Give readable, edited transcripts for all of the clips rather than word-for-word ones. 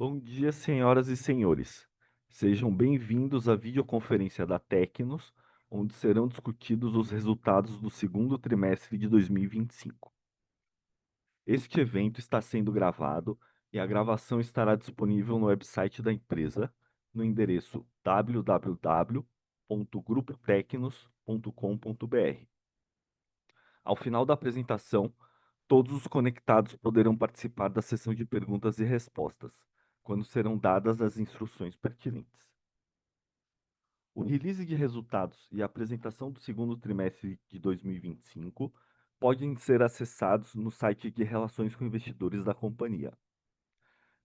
Bom dia, senhoras e senhores. Sejam bem-vindos à videoconferência da Tecnos, onde serão discutidos os resultados do segundo trimestre de 2025. Este evento está sendo gravado e a gravação estará disponível no website da empresa, no endereço www.grupotecnos.com.br. Ao final da apresentação, todos os conectados poderão participar da sessão de perguntas e respostas, quando serão dadas as instruções pertinentes. O release de resultados e a apresentação do segundo trimestre de 2025 podem ser acessados no site de Relações com Investidores da companhia.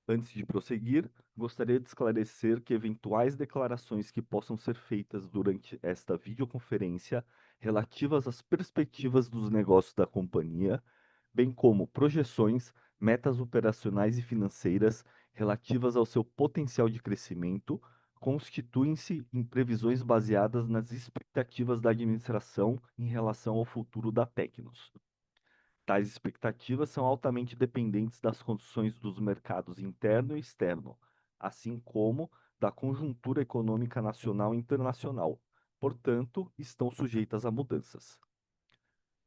Antes de prosseguir, gostaria de esclarecer que eventuais declarações que possam ser feitas durante esta videoconferência relativas às perspectivas dos negócios da companhia, bem como projeções, metas operacionais e financeiras relativas ao seu potencial de crescimento, constituem-se em previsões baseadas nas expectativas da administração em relação ao futuro da Tecnos. Tais expectativas são altamente dependentes das condições dos mercados interno e externo, assim como da conjuntura econômica nacional e internacional. Portanto, estão sujeitas a mudanças.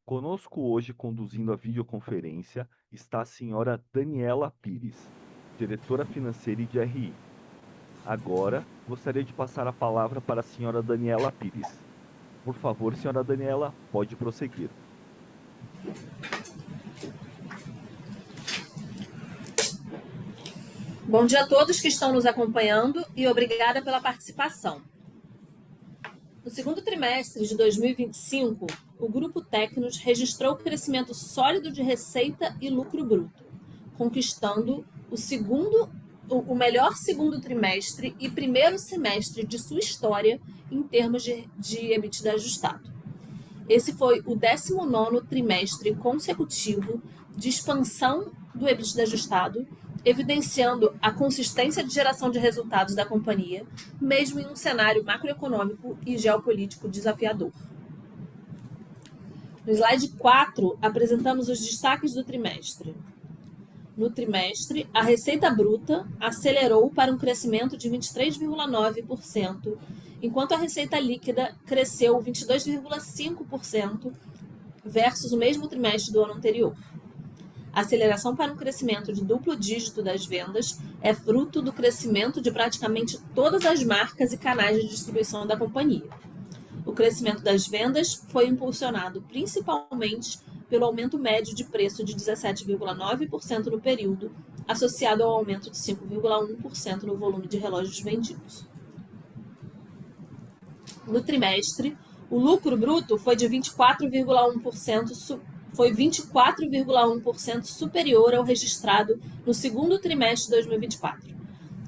Conosco hoje, conduzindo a videoconferência, está a senhora Daniela Pires, diretora financeira e de RI. Agora, gostaria de passar a palavra para a senhora Daniela Pires. Por favor, senhora Daniela, pode prosseguir. Bom dia a todos que estão nos acompanhando e obrigada pela participação. No segundo trimestre de 2025, o Grupo Tecnos registrou crescimento sólido de receita e lucro bruto, conquistando o melhor segundo trimestre e primeiro semestre de sua história em termos de EBITDA ajustado. Esse foi o 19º trimestre consecutivo de expansão do EBITDA ajustado, evidenciando a consistência de geração de resultados da companhia, mesmo em um cenário macroeconômico e geopolítico desafiador. No slide 4, apresentamos os destaques do trimestre. No trimestre, a receita bruta acelerou para um crescimento de 23,9%, enquanto a receita líquida cresceu 22,5% versus o mesmo trimestre do ano anterior. A aceleração para um crescimento de duplo dígito das vendas é fruto do crescimento de praticamente todas as marcas e canais de distribuição da companhia. O crescimento das vendas foi impulsionado principalmente pelo aumento médio de preço de 17,9% no período, associado ao aumento de 5,1% no volume de relógios vendidos. No trimestre, o lucro bruto foi de 24,1% superior ao registrado no segundo trimestre de 2024.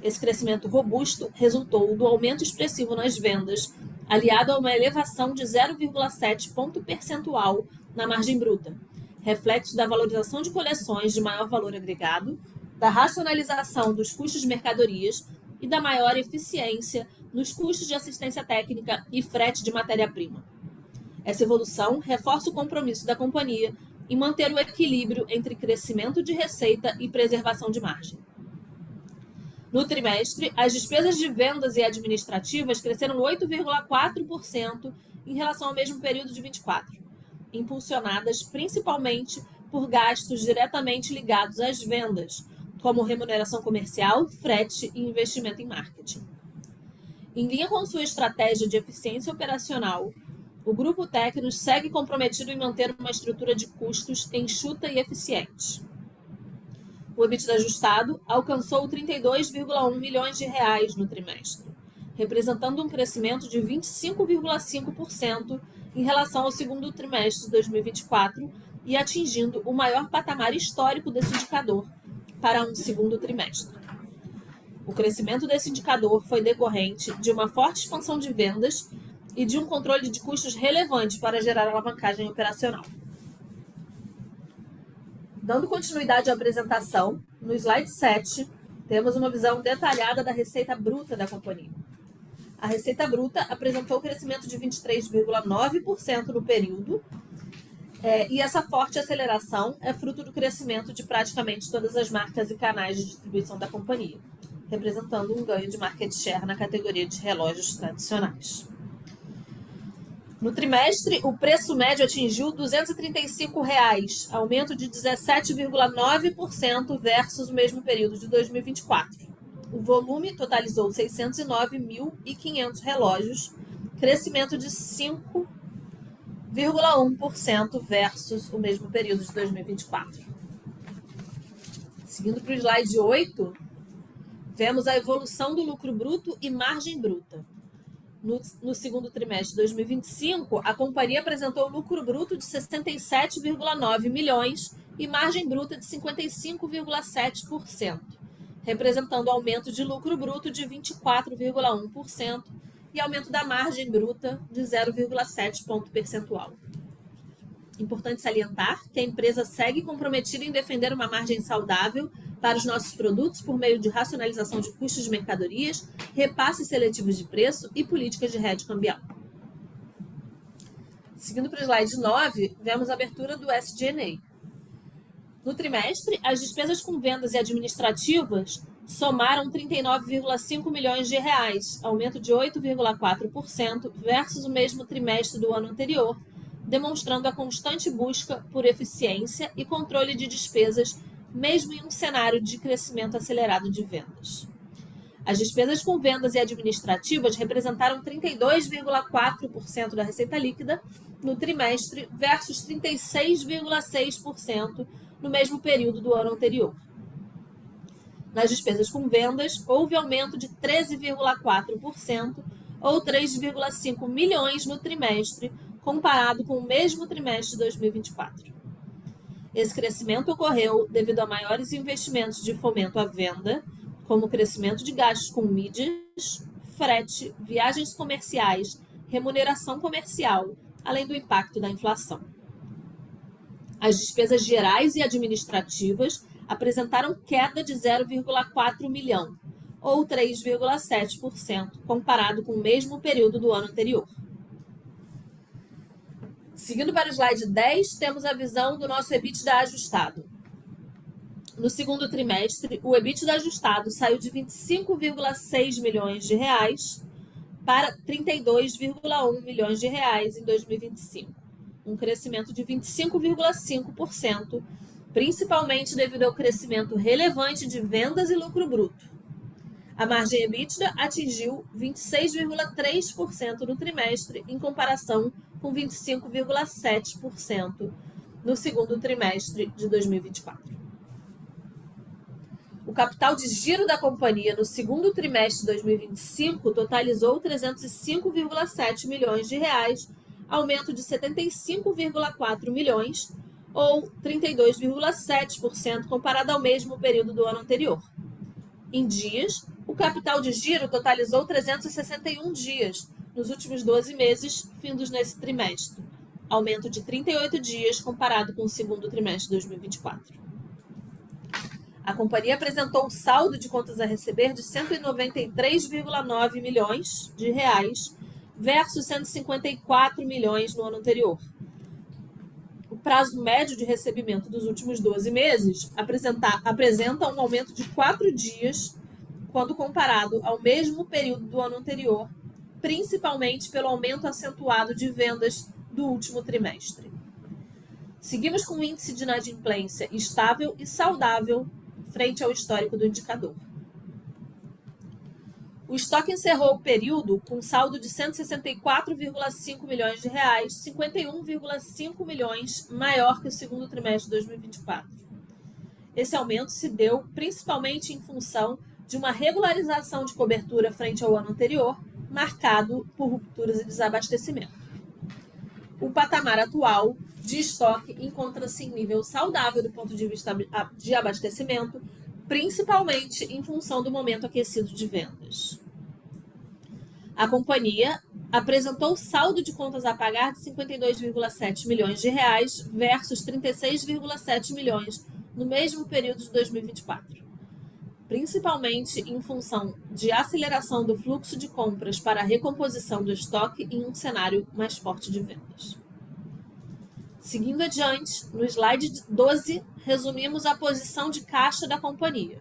Esse crescimento robusto resultou do aumento expressivo nas vendas, aliado a uma elevação de 0,7 ponto percentual na margem bruta, reflexo da valorização de coleções de maior valor agregado, da racionalização dos custos de mercadorias e da maior eficiência nos custos de assistência técnica e frete de matéria-prima. Essa evolução reforça o compromisso da companhia em manter o equilíbrio entre crescimento de receita e preservação de margem. No trimestre, as despesas de vendas e administrativas cresceram 8,4% em relação ao mesmo período de 24, impulsionadas principalmente por gastos diretamente ligados às vendas, como remuneração comercial, frete e investimento em marketing. Em linha com sua estratégia de eficiência operacional, o Grupo Tecnos segue comprometido em manter uma estrutura de custos enxuta e eficiente. O EBITDA ajustado alcançou 32,1 milhões de reais no trimestre, representando um crescimento de 25,5% em relação ao segundo trimestre de 2024 e atingindo o maior patamar histórico desse indicador para um segundo trimestre. O crescimento desse indicador foi decorrente de uma forte expansão de vendas e de um controle de custos relevante para gerar alavancagem operacional. Dando continuidade à apresentação, no slide 7, temos uma visão detalhada da receita bruta da companhia. A receita bruta apresentou crescimento de 23,9% no período, e essa forte aceleração é fruto do crescimento de praticamente todas as marcas e canais de distribuição da companhia. representando um ganho de market share na categoria de relógios tradicionais. No trimestre, o preço médio atingiu R$ 235, aumento de 17,9% versus o mesmo período de 2024. O volume totalizou 609.500 relógios, crescimento de 5,1% versus o mesmo período de 2024. Seguindo para o slide 8, vemos a evolução do lucro bruto e margem bruta. No segundo trimestre de 2025, a companhia apresentou lucro bruto de 67,9 milhões e margem bruta de 55,7%, representando aumento de lucro bruto de 24,1% e aumento da margem bruta de 0,7 ponto percentual. Importante salientar que a empresa segue comprometida em defender uma margem saudável para os nossos produtos por meio de racionalização de custos de mercadorias, repasses seletivos de preço e políticas de hedge cambial. Seguindo para o slide 9, vemos a abertura do SG&A. No trimestre, as despesas com vendas e administrativas somaram 39,5 milhões de reais, aumento de 8,4% versus o mesmo trimestre do ano anterior, demonstrando a constante busca por eficiência e controle de despesas, mesmo em um cenário de crescimento acelerado de vendas. As despesas com vendas e administrativas representaram 32,4% da receita líquida no trimestre versus 36,6% no mesmo período do ano anterior. Nas despesas com vendas, houve aumento de 13,4% ou 3,5 milhões no trimestre, comparado com o mesmo trimestre de 2024. Esse crescimento ocorreu devido a maiores investimentos de fomento à venda, como o crescimento de gastos com mídias, frete, viagens comerciais, remuneração comercial, além do impacto da inflação. As despesas gerais e administrativas apresentaram queda de 0,4 milhão, ou 3,7%, comparado com o mesmo período do ano anterior. Seguindo para o slide 10, temos a visão do nosso EBITDA ajustado. No segundo trimestre, o EBITDA ajustado saiu de 25,6 milhões de reais para 32,1 milhões de reais em 2025, um crescimento de 25,5%, principalmente devido ao crescimento relevante de vendas e lucro bruto. A margem EBITDA atingiu 26,3% no trimestre, em comparação com 25,7% no segundo trimestre de 2024. O capital de giro da companhia no segundo trimestre de 2025 totalizou 305,7 milhões de reais, aumento de 75,4 milhões, ou 32,7% comparado ao mesmo período do ano anterior. Em dias, o capital de giro totalizou 361 dias nos últimos 12 meses, findos nesse trimestre, aumento de 38 dias comparado com o segundo trimestre de 2024. A companhia apresentou um saldo de contas a receber de 193,9 milhões de reais versus 154 milhões no ano anterior. O prazo médio de recebimento dos últimos 12 meses apresenta um aumento de 4 dias quando comparado ao mesmo período do ano anterior, principalmente pelo aumento acentuado de vendas do último trimestre. Seguimos com um índice de inadimplência estável e saudável frente ao histórico do indicador. O estoque encerrou o período com saldo de 164,5 milhões de reais, 51,5 milhões maior que o segundo trimestre de 2024. Esse aumento se deu principalmente em função de uma regularização de cobertura frente ao ano anterior, marcado por rupturas e desabastecimento. O patamar atual de estoque encontra-se em nível saudável do ponto de vista de abastecimento, principalmente em função do momento aquecido de vendas. A companhia apresentou saldo de contas a pagar de 52,7 milhões de reais versus 36,7 milhões no mesmo período de 2024, principalmente em função de aceleração do fluxo de compras para a recomposição do estoque em um cenário mais forte de vendas. Seguindo adiante, no slide 12, resumimos a posição de caixa da companhia.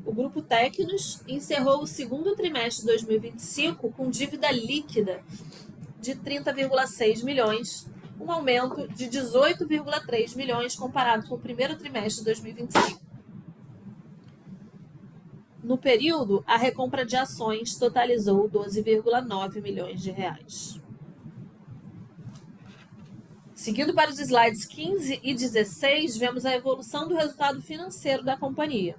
O Grupo Tecnos encerrou o segundo trimestre de 2025 com dívida líquida de 30,6 milhões, um aumento de 18,3 milhões comparado com o primeiro trimestre de 2025. No período, a recompra de ações totalizou 12,9 milhões de reais. Seguindo para os slides 15 e 16, vemos a evolução do resultado financeiro da companhia.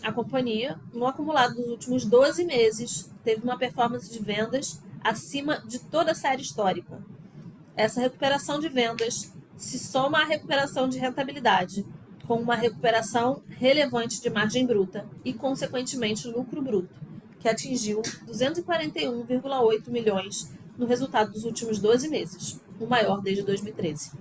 A companhia, no acumulado dos últimos 12 meses, teve uma performance de vendas acima de toda a série histórica. Essa recuperação de vendas se soma à recuperação de rentabilidade, com uma recuperação relevante de margem bruta e, consequentemente, lucro bruto, que atingiu 241,8 milhões no resultado dos últimos 12 meses, o maior desde 2013.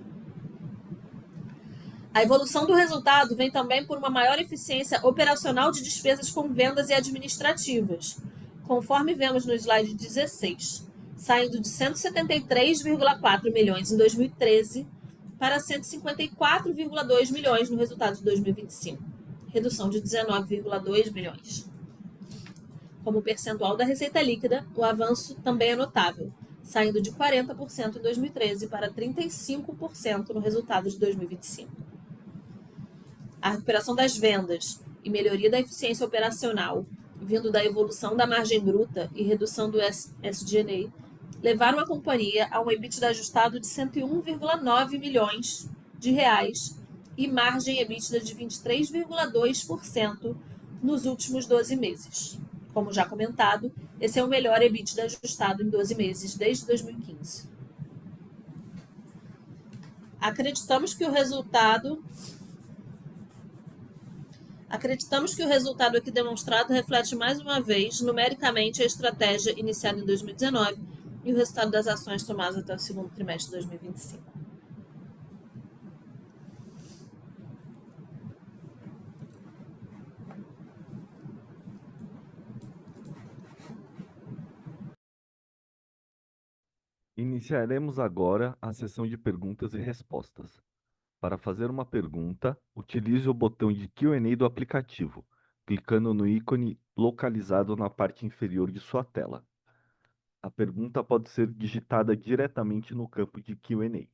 A evolução do resultado vem também por uma maior eficiência operacional de despesas com vendas e administrativas, conforme vemos no slide 16, saindo de 173,4 milhões em 2013 para 154,2 milhões no resultado de 2025, redução de 19,2 milhões. Como percentual da receita líquida, o avanço também é notável, saindo de 40% em 2013 para 35% no resultado de 2025. A recuperação das vendas e melhoria da eficiência operacional, vindo da evolução da margem bruta e redução do SG&A, levaram a companhia a um EBITDA ajustado de 101,9 milhões de reais e margem EBITDA de 23,2% nos últimos 12 meses. Como já comentado, esse é o melhor EBITDA ajustado em 12 meses desde 2015. Acreditamos que o resultado aqui demonstrado reflete mais uma vez, numericamente, a estratégia iniciada em 2019 e o resultado das ações tomadas até o segundo trimestre de 2025. Iniciaremos agora a sessão de perguntas e respostas. Para fazer uma pergunta, utilize o botão de Q&A do aplicativo, clicando no ícone localizado na parte inferior de sua tela. A pergunta pode ser digitada diretamente no campo de Q&A.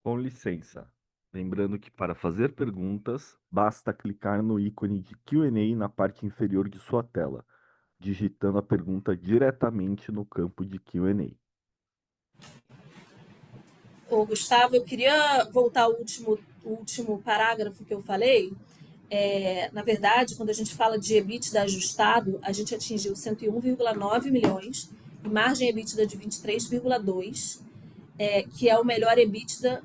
Com licença, lembrando que para fazer perguntas, basta clicar no ícone de Q&A na parte inferior de sua tela, digitando a pergunta diretamente no campo de Q&A. Ô, Gustavo, eu queria voltar ao último parágrafo que eu falei. Na verdade, quando a gente fala de EBITDA ajustado, a gente atingiu 101,9 milhões e margem EBITDA de 23,2, que é o melhor EBITDA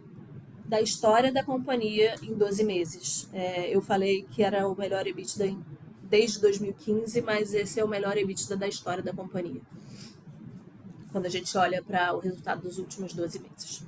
da história da companhia em 12 meses. Eu falei que era o melhor EBITDA desde 2015, mas esse é o melhor EBITDA da história da companhia, quando a gente olha para o resultado dos últimos 12 meses.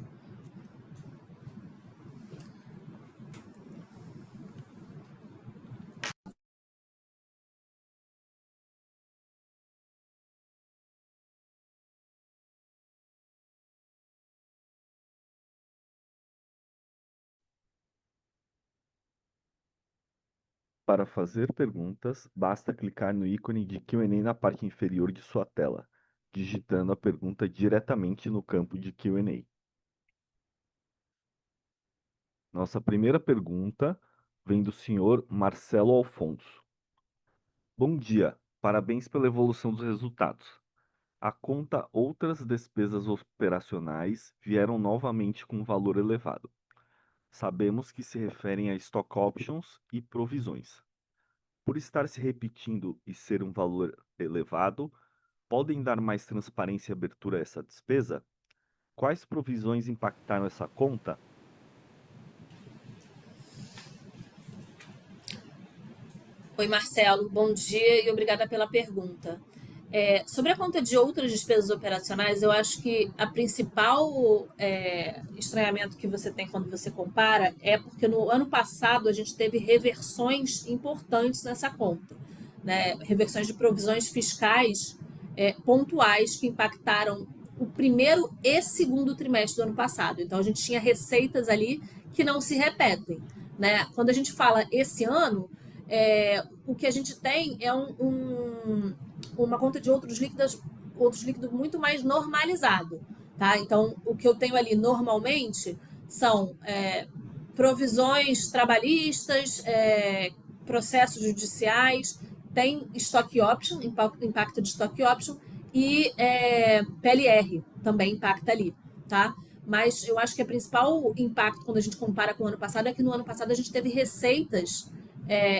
Para fazer perguntas, basta clicar no ícone de Q&A na parte inferior de sua tela, digitando a pergunta diretamente no campo de Q&A. Nossa primeira pergunta vem do senhor Marcelo Alfonso. Bom dia, parabéns pela evolução dos resultados. A conta outras despesas operacionais vieram novamente com um valor elevado. Sabemos que se referem a stock options e provisões. Por estar se repetindo e ser um valor elevado, podem dar mais transparência e abertura a essa despesa? Quais provisões impactaram essa conta? Oi, Marcelo, bom dia e obrigada pela pergunta. Sobre a conta de outras despesas operacionais, eu acho que a principal estranhamento que você tem quando você compara é porque no ano passado a gente teve reversões importantes nessa conta, né? Reversões de provisões fiscais pontuais que impactaram o primeiro e segundo trimestre do ano passado. Então a gente tinha receitas ali que não se repetem, né? Quando a gente fala esse ano, o que a gente tem é uma conta de outros líquidos muito mais normalizado, tá? Então, o que eu tenho ali normalmente são provisões trabalhistas, processos judiciais, tem stock option, impacto de stock option, e PLR também impacta ali, tá? Mas eu acho que o principal impacto quando a gente compara com o ano passado é que no ano passado a gente teve receitas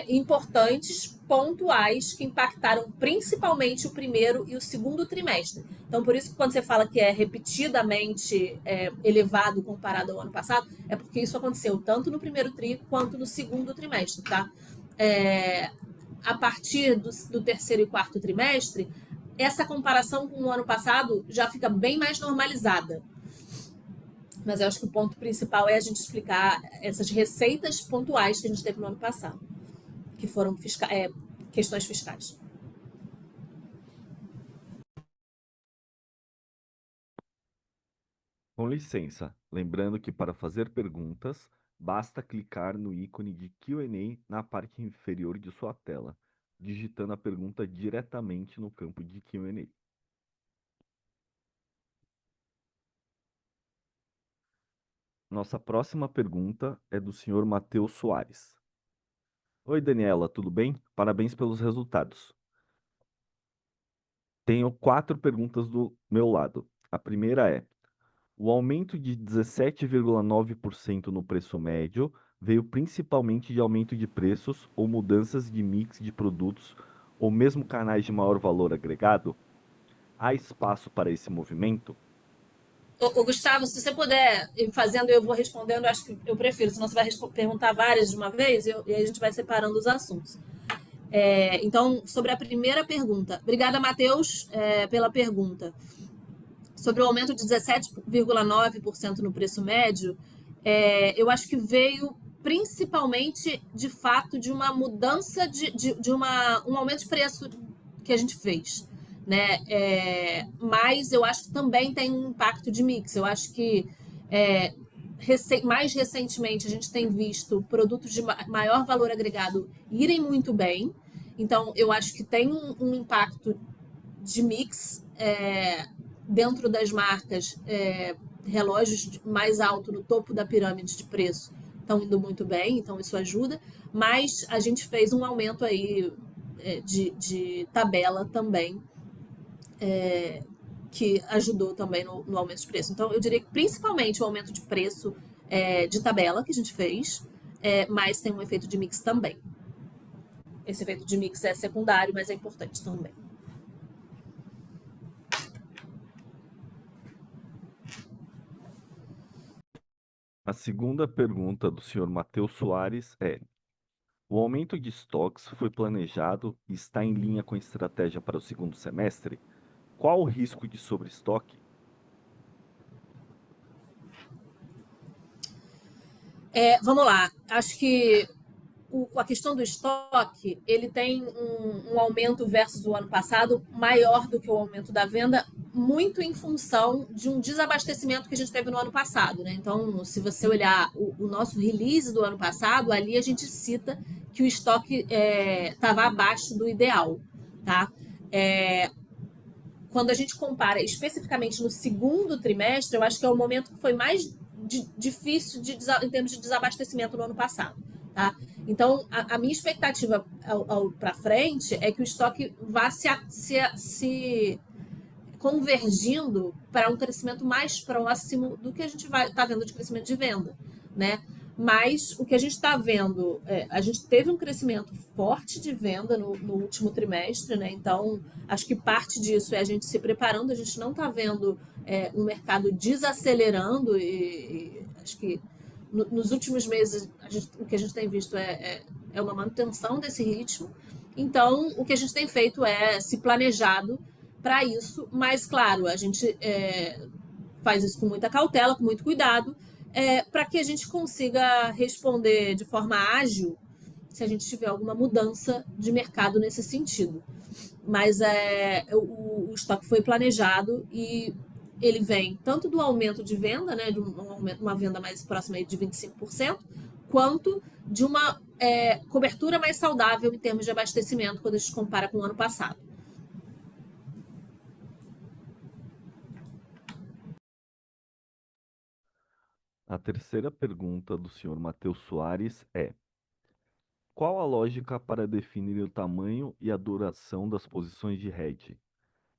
importantes, pontuais, que impactaram principalmente o primeiro e o segundo trimestre. Então, por isso que quando você fala que é repetidamente elevado comparado ao ano passado, é porque isso aconteceu tanto no primeiro tri quanto no segundo trimestre, tá? A partir do terceiro e quarto trimestre, essa comparação com o ano passado já fica bem mais normalizada. Mas eu acho que o ponto principal é a gente explicar essas receitas pontuais que a gente teve no ano passado, que foram questões fiscais. Com licença, lembrando que para fazer perguntas, basta clicar no ícone de Q&A na parte inferior de sua tela, digitando a pergunta diretamente no campo de Q&A. Nossa próxima pergunta é do senhor Matheus Soares. Oi, Daniela, tudo bem? Parabéns pelos resultados. Tenho 4 perguntas do meu lado. A primeira é: o aumento de 17,9% no preço médio veio principalmente de aumento de preços ou mudanças de mix de produtos ou mesmo canais de maior valor agregado? Há espaço para esse movimento? Ô, Gustavo, se você puder ir fazendo, eu vou respondendo, acho que eu prefiro, senão você vai perguntar várias de uma vez e aí a gente vai separando os assuntos. Então, sobre a primeira pergunta. Obrigada, Matheus, pela pergunta. Sobre o aumento de 17,9% no preço médio, eu acho que veio principalmente, de fato, de uma mudança um aumento de preço que a gente fez, né? Mas eu acho que também tem um impacto de mix. Eu acho que mais recentemente a gente tem visto produtos de maior valor agregado irem muito bem. Então, eu acho que tem um impacto de mix dentro das marcas. Relógios mais alto no topo da pirâmide de preço estão indo muito bem, então isso ajuda. Mas a gente fez um aumento aí de tabela também, que ajudou também no aumento de preço. Então, eu diria que principalmente o aumento de preço de tabela que a gente fez, mas tem um efeito de mix também. Esse efeito de mix é secundário, mas é importante também. A segunda pergunta do senhor Matheus Soares é: o aumento de estoques foi planejado e está em linha com a estratégia para o segundo semestre? Qual o risco de sobreestoque? Vamos lá. Acho que a questão do estoque, ele tem um aumento versus o ano passado maior do que o aumento da venda, muito em função de um desabastecimento que a gente teve no ano passado, né? Então, se você olhar o nosso release do ano passado, ali a gente cita que o estoque estava abaixo do ideal, tá? Quando a gente compara especificamente no segundo trimestre, eu acho que é o momento que foi mais difícil em termos de desabastecimento no ano passado. Tá? Então, a minha expectativa para frente é que o estoque vá se convergindo para um crescimento mais próximo do que a gente vai estar vendo de crescimento de venda, né? Mas o que a gente está vendo, a gente teve um crescimento forte de venda no último trimestre, né? Então, acho que parte disso é a gente se preparando, a gente não está vendo um mercado desacelerando e acho que nos últimos meses, o que a gente tem visto é uma manutenção desse ritmo. Então, o que a gente tem feito é se planejado para isso, mas, claro, a gente faz isso com muita cautela, com muito cuidado, para que a gente consiga responder de forma ágil se a gente tiver alguma mudança de mercado nesse sentido. Mas o estoque foi planejado e ele vem tanto do aumento de venda, né, de uma venda mais próxima de 25%, quanto de uma cobertura mais saudável em termos de abastecimento quando a gente compara com o ano passado. A terceira pergunta do senhor Matheus Soares é: qual a lógica para definir o tamanho e a duração das posições de hedge?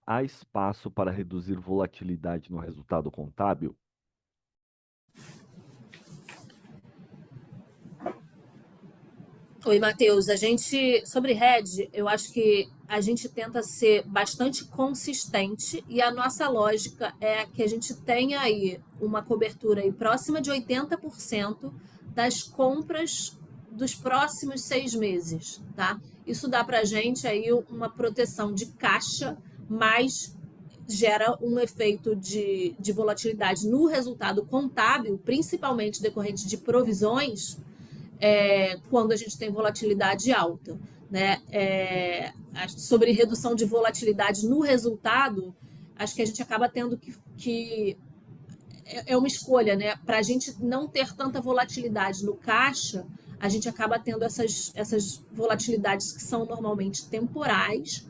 Há espaço para reduzir volatilidade no resultado contábil? Oi, Matheus. Sobre hedge, eu acho que a gente tenta ser bastante consistente e a nossa lógica é que a gente tenha aí uma cobertura aí próxima de 80% das compras dos próximos 6 meses, tá? Isso dá para a gente aí uma proteção de caixa, mas gera um efeito de volatilidade no resultado contábil, principalmente decorrente de provisões, quando a gente tem volatilidade alta. Né? Sobre redução de volatilidade no resultado, acho que a gente acaba tendo que é uma escolha, né? Para a gente não ter tanta volatilidade no caixa, a gente acaba tendo essas volatilidades que são normalmente temporais,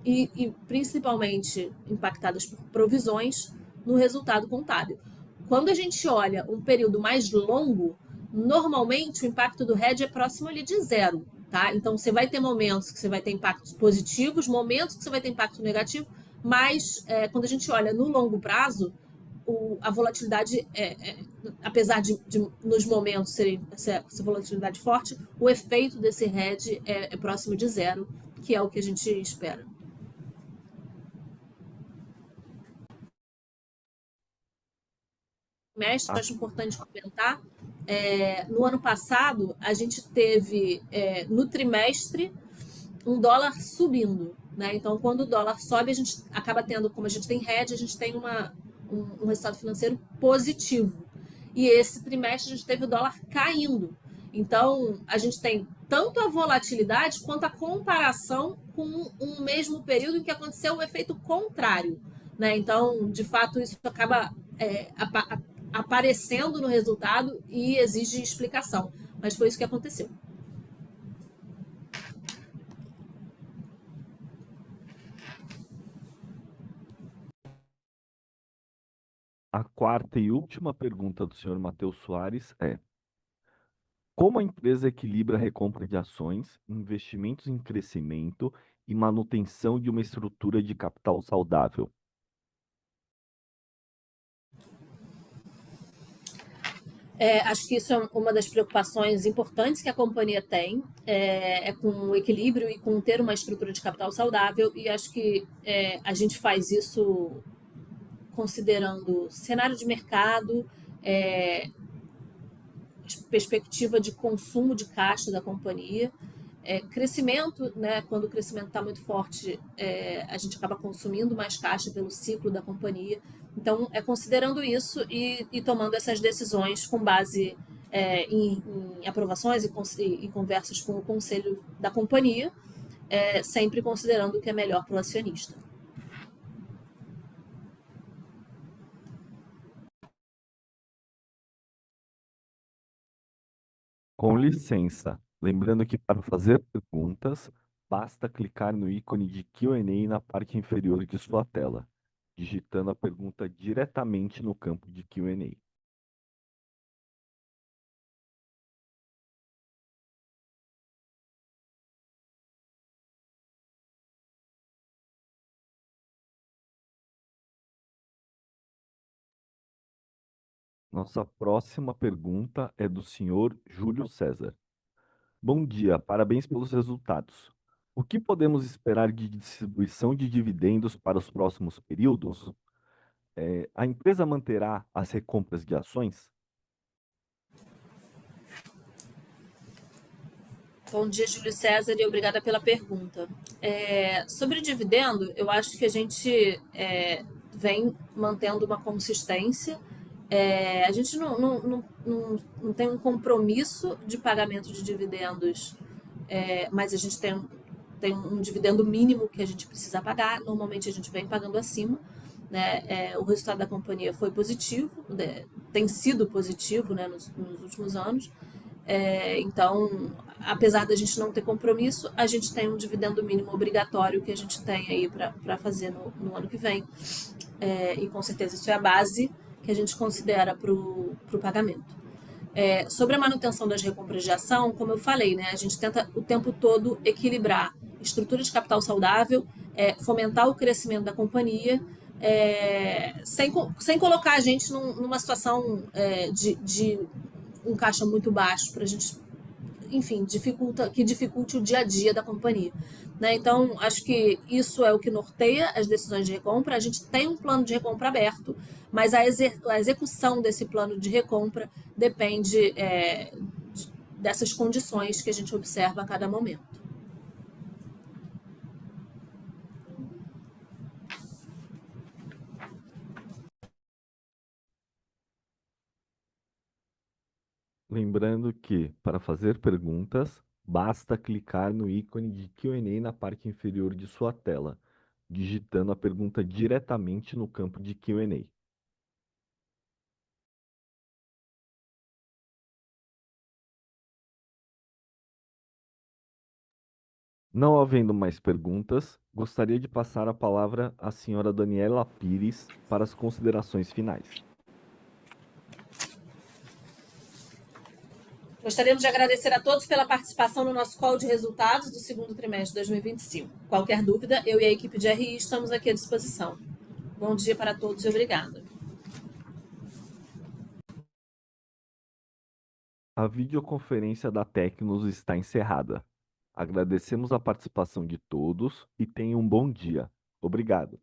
e principalmente impactadas por provisões no resultado contábil. Quando a gente olha um período mais longo, normalmente o impacto do hedge é próximo ali de zero. Tá? Então você vai ter momentos que você vai ter impactos positivos, momentos que você vai ter impacto negativo, mas quando a gente olha no longo prazo, a volatilidade, apesar de nos momentos serem essa volatilidade forte, o efeito desse hedge é próximo de zero, que é o que a gente espera. Mestre, A acho importante comentar. No ano passado, a gente teve no trimestre um dólar subindo. Né? Então, quando o dólar sobe, a gente acaba tendo, como a gente tem hedge, a gente tem um resultado financeiro positivo. E esse trimestre a gente teve o dólar caindo. Então, a gente tem tanto a volatilidade quanto a comparação com um mesmo período em que aconteceu o efeito contrário. Né? Então, de fato, isso acaba aparecendo no resultado e exige explicação. Mas foi isso que aconteceu. A quarta e última pergunta do senhor Matheus Soares é: como a empresa equilibra a recompra de ações, investimentos em crescimento e manutenção de uma estrutura de capital saudável? Acho que isso é uma das preocupações importantes que a companhia tem, com o equilíbrio e com ter uma estrutura de capital saudável, e acho que a gente faz isso considerando cenário de mercado, é, perspectiva de consumo de caixa da companhia, crescimento, né, quando o crescimento está muito forte, a gente acaba consumindo mais caixa pelo ciclo da companhia. Então, considerando isso e tomando essas decisões com base em aprovações e conversas com o conselho da companhia, sempre considerando o que é melhor para o acionista. Com licença, lembrando que para fazer perguntas, basta clicar no ícone de Q&A na parte inferior de sua tela, digitando a pergunta diretamente no campo de Q&A. Nossa próxima pergunta é do senhor Júlio César. Bom dia, parabéns pelos resultados. O que podemos esperar de distribuição de dividendos para os próximos períodos? A empresa manterá as recompras de ações? Bom dia, Júlio César, e obrigada pela pergunta. Sobre dividendo, eu acho que a gente vem mantendo uma consistência. A gente não tem um compromisso de pagamento de dividendos, mas a gente tem um dividendo mínimo que a gente precisa pagar. Normalmente a gente vem pagando acima. Né? O resultado da companhia foi positivo, né? Tem sido positivo, né, nos últimos anos. Então, apesar da gente não ter compromisso, a gente tem um dividendo mínimo obrigatório que a gente tem aí para fazer no ano que vem. E com certeza isso é a base que a gente considera para o pagamento. Sobre a manutenção das recompras de ação, como eu falei, né, a gente tenta o tempo todo equilibrar estrutura de capital saudável, fomentar o crescimento da companhia, sem colocar a gente numa situação de um caixa muito baixo para a gente, enfim, que dificulte o dia a dia da companhia. Né? Então, acho que isso é o que norteia as decisões de recompra. A gente tem um plano de recompra aberto, mas a execução desse plano de recompra depende dessas condições que a gente observa a cada momento. Lembrando que, para fazer perguntas, basta clicar no ícone de Q&A na parte inferior de sua tela, digitando a pergunta diretamente no campo de Q&A. Não havendo mais perguntas, gostaria de passar a palavra à senhora Daniela Pires para as considerações finais. Gostaríamos de agradecer a todos pela participação no nosso call de resultados do segundo trimestre de 2025. Qualquer dúvida, eu e a equipe de RI estamos aqui à disposição. Bom dia para todos e obrigada. A videoconferência da Tecnos está encerrada. Agradecemos a participação de todos e tenham um bom dia. Obrigado.